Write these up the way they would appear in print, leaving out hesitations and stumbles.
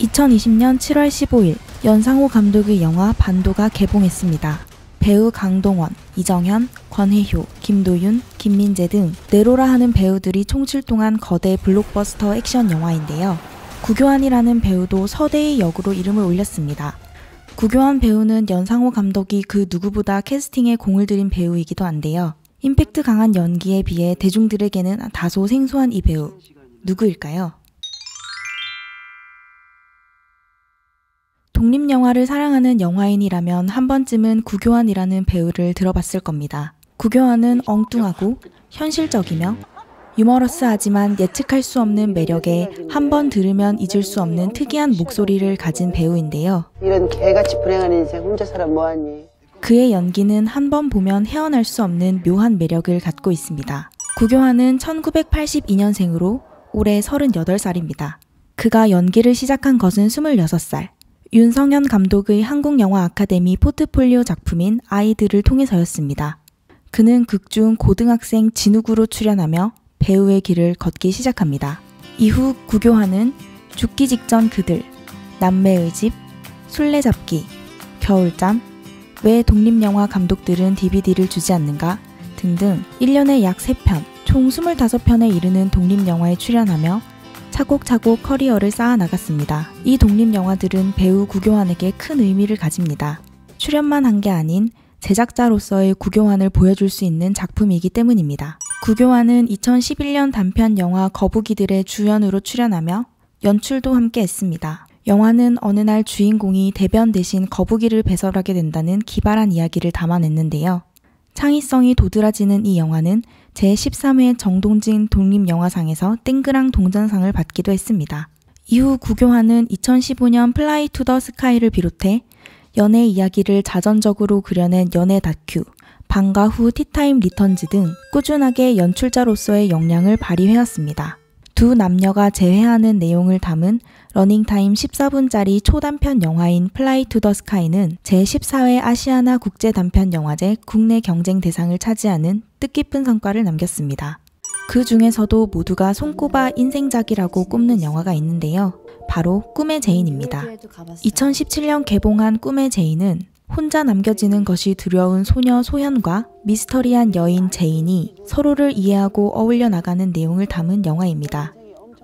2020년 7월 15일 연상호 감독의 영화 반도가 개봉했습니다. 배우 강동원, 이정현, 권혜효, 김도윤, 김민재 등 네로라 하는 배우들이 총출동한 거대 블록버스터 액션 영화인데요. 구교환이라는 배우도 서대의 역으로 이름을 올렸습니다. 구교환 배우는 연상호 감독이 그 누구보다 캐스팅에 공을 들인 배우이기도 한데요. 임팩트 강한 연기에 비해 대중들에게는 다소 생소한 이 배우, 누구일까요? 독립영화를 사랑하는 영화인이라면 한 번쯤은 구교환이라는 배우를 들어봤을 겁니다. 구교환은 엉뚱하고 현실적이며 유머러스하지만 예측할 수 없는 매력에 한 번 들으면 잊을 수 없는 특이한 목소리를 가진 배우인데요. 이런 개같이 불행한 인생 혼자 살아 뭐하니. 그의 연기는 한 번 보면 헤어날 수 없는 묘한 매력을 갖고 있습니다. 구교환은 1982년생으로 올해 38살입니다. 그가 연기를 시작한 것은 26살. 윤성현 감독의 한국영화 아카데미 포트폴리오 작품인 아이들을 통해서였습니다. 그는 극중 고등학생 진욱으로 출연하며 배우의 길을 걷기 시작합니다. 이후 구교환은 죽기 직전 그들, 남매의 집, 술래잡기, 겨울잠, 왜 독립영화 감독들은 DVD를 주지 않는가 등등 1년에 약 3편, 총 25편에 이르는 독립영화에 출연하며 차곡차곡 커리어를 쌓아나갔습니다. 이 독립영화들은 배우 구교환에게 큰 의미를 가집니다. 출연만 한 게 아닌 제작자로서의 구교환을 보여줄 수 있는 작품이기 때문입니다. 구교환은 2011년 단편 영화 거북이들의 주연으로 출연하며 연출도 함께 했습니다. 영화는 어느 날 주인공이 대변 대신 거북이를 배설하게 된다는 기발한 이야기를 담아냈는데요. 창의성이 도드라지는 이 영화는 제13회 정동진 독립영화상에서 땡그랑 동전상을 받기도 했습니다. 이후 구교환은 2015년 플라이 투 더 스카이를 비롯해 연애 이야기를 자전적으로 그려낸 연애 다큐, 방과 후 티타임 리턴즈 등 꾸준하게 연출자로서의 역량을 발휘해왔습니다. 두 남녀가 재회하는 내용을 담은 러닝타임 14분짜리 초단편 영화인 플라이 투 더 스카이는 제14회 아시아나 국제단편영화제 국내 경쟁 대상을 차지하는 뜻깊은 성과를 남겼습니다. 그 중에서도 모두가 손꼽아 인생작이라고 꼽는 영화가 있는데요. 바로 꿈의 제인입니다. 2017년 개봉한 꿈의 제인은 혼자 남겨지는 것이 두려운 소녀 소현과 미스터리한 여인 제인이 서로를 이해하고 어울려 나가는 내용을 담은 영화입니다.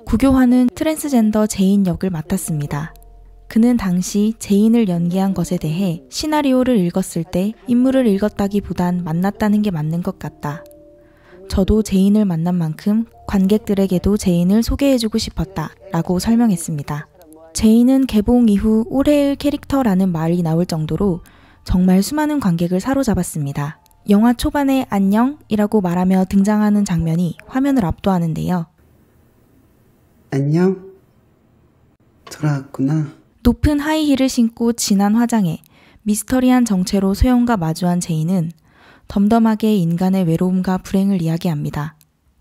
구교환은 트랜스젠더 제인 역을 맡았습니다. 그는 당시 제인을 연기한 것에 대해 시나리오를 읽었을 때 인물을 읽었다기보단 만났다는 게 맞는 것 같다. 저도 제인을 만난 만큼 관객들에게도 제인을 소개해주고 싶었다 라고 설명했습니다. 제인은 개봉 이후 올해의 캐릭터라는 말이 나올 정도로 정말 수많은 관객을 사로잡았습니다. 영화 초반에 안녕이라고 말하며 등장하는 장면이 화면을 압도하는데요. 안녕? 돌아왔구나. 높은 하이힐을 신고 진한 화장에 미스터리한 정체로 소영과 마주한 제인은 덤덤하게 인간의 외로움과 불행을 이야기합니다.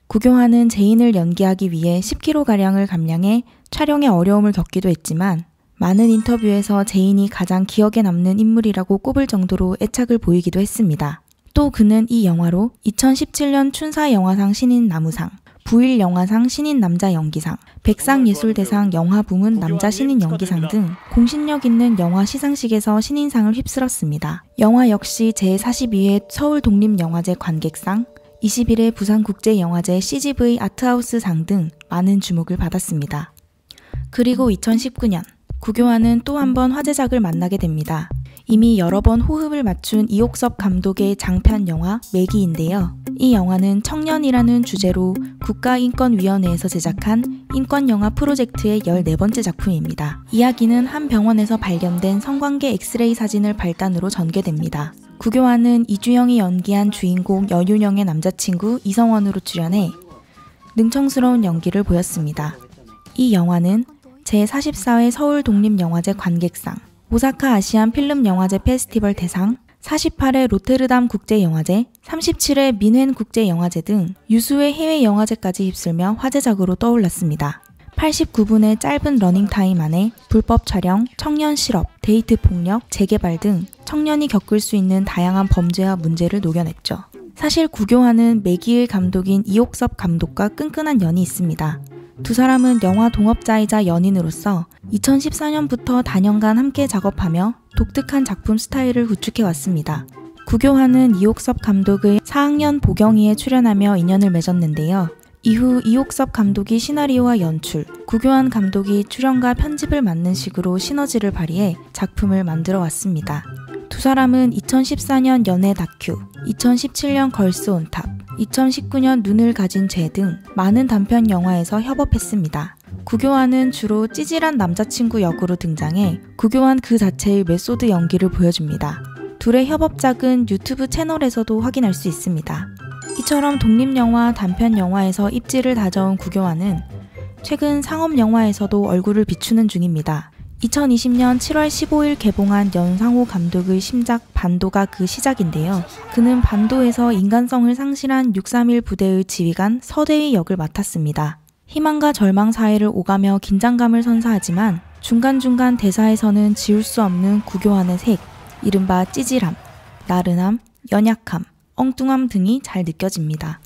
구교환은 제인을 연기하기 위해 10kg가량을 감량해 촬영에 어려움을 겪기도 했지만 많은 인터뷰에서 제인이 가장 기억에 남는 인물이라고 꼽을 정도로 애착을 보이기도 했습니다. 또 그는 이 영화로 2017년 춘사영화상 신인나무상, 부일영화상 신인남자연기상, 백상예술대상 영화부문 남자 신인연기상 등 공신력 있는 영화 시상식에서 신인상을 휩쓸었습니다. 영화 역시 제42회 서울독립영화제 관객상, 21회 부산국제영화제 CGV 아트하우스상 등 많은 주목을 받았습니다. 그리고 2019년 구교환은 또 한 번 화제작을 만나게 됩니다. 이미 여러 번 호흡을 맞춘 이옥섭 감독의 장편 영화 매기인데요. 이 영화는 청년이라는 주제로 국가인권위원회에서 제작한 인권영화 프로젝트의 14번째 작품입니다. 이야기는 한 병원에서 발견된 성관계 엑스레이 사진을 발단으로 전개됩니다. 구교환은 이주영이 연기한 주인공 여윤영의 남자친구 이성원으로 출연해 능청스러운 연기를 보였습니다. 이 영화는 제44회 서울독립영화제 관객상, 오사카 아시안 필름영화제 페스티벌 대상, 48회 로테르담 국제영화제, 37회 민헨 국제영화제 등 유수의 해외 영화제까지 휩쓸며 화제작으로 떠올랐습니다. 89분의 짧은 러닝타임 안에 불법 촬영, 청년 실업, 데이트 폭력, 재개발 등 청년이 겪을 수 있는 다양한 범죄와 문제를 녹여냈죠. 사실 구교환은 매기의 감독인 이옥섭 감독과 끈끈한 연이 있습니다. 두 사람은 영화 동업자이자 연인으로서 2014년부터 단연간 함께 작업하며 독특한 작품 스타일을 구축해왔습니다. 구교환은 이옥섭 감독의 4학년 보경이에 출연하며 인연을 맺었는데요. 이후 이옥섭 감독이 시나리오와 연출, 구교환 감독이 출연과 편집을 맡는 식으로 시너지를 발휘해 작품을 만들어 왔습니다. 두 사람은 2014년 연애 다큐, 2017년 걸스 온 탑, 2019년 눈을 가진 죄 등 많은 단편 영화에서 협업했습니다. 구교환은 주로 찌질한 남자친구 역으로 등장해 구교환 그 자체의 메소드 연기를 보여줍니다. 둘의 협업작은 유튜브 채널에서도 확인할 수 있습니다. 이처럼 독립영화, 단편영화에서 입지를 다져온 구교환은 최근 상업영화에서도 얼굴을 비추는 중입니다. 2020년 7월 15일 개봉한 연상호 감독의 신작 반도가 그 시작인데요. 그는 반도에서 인간성을 상실한 631 부대의 지휘관 서대휘 역을 맡았습니다. 희망과 절망 사이를 오가며 긴장감을 선사하지만 중간중간 대사에서는 지울 수 없는 구교환의 색, 이른바 찌질함, 나른함, 연약함, 엉뚱함 등이 잘 느껴집니다.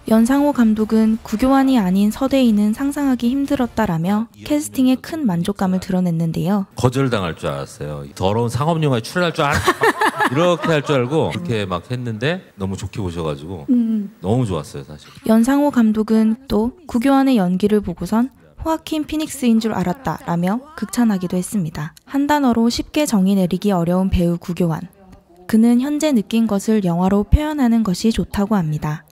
연상호 감독은 구교환이 아닌 서대휘는 상상하기 힘들었다라며 캐스팅에 큰 만족감을 드러냈는데요. 거절당할 줄 알았어요. 더러운 상업영화에 출연할 줄 이렇게 할 줄 알고 그렇게 막 했는데 너무 좋게 보셔가지고 너무 좋았어요 사실. 연상호 감독은 또 구교환의 연기를 보고선 호아킨 피닉스인 줄 알았다라며 극찬하기도 했습니다. 한 단어로 쉽게 정의 내리기 어려운 배우 구교환. 그는 현재 느낀 것을 영화로 표현하는 것이 좋다고 합니다.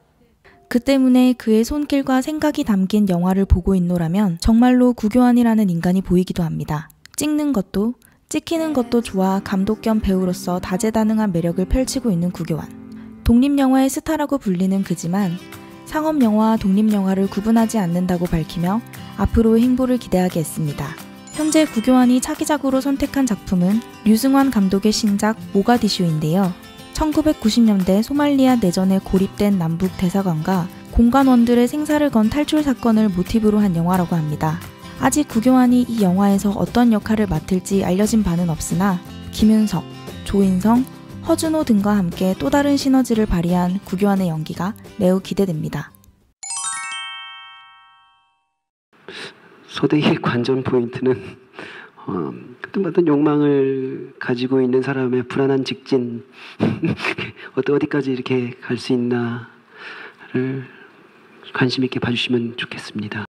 그 때문에 그의 손길과 생각이 담긴 영화를 보고 있노라면 정말로 구교환이라는 인간이 보이기도 합니다. 찍는 것도 찍히는 것도 좋아 감독 겸 배우로서 다재다능한 매력을 펼치고 있는 구교환. 독립영화의 스타라고 불리는 그지만 상업영화와 독립영화를 구분하지 않는다고 밝히며 앞으로의 행보를 기대하게 했습니다. 현재 구교환이 차기작으로 선택한 작품은 류승환 감독의 신작 모가디슈인데요. 1990년대 소말리아 내전에 고립된 남북 대사관과 공관원들의 생사를 건 탈출 사건을 모티브로 한 영화라고 합니다. 아직 구교환이 이 영화에서 어떤 역할을 맡을지 알려진 바는 없으나 김윤석, 조인성, 허준호 등과 함께 또 다른 시너지를 발휘한 구교환의 연기가 매우 기대됩니다. 서대희의 관전 포인트는 어떤 욕망을 가지고 있는 사람의 불안한 직진 어디까지 이렇게 갈 수 있나를 관심 있게 봐주시면 좋겠습니다.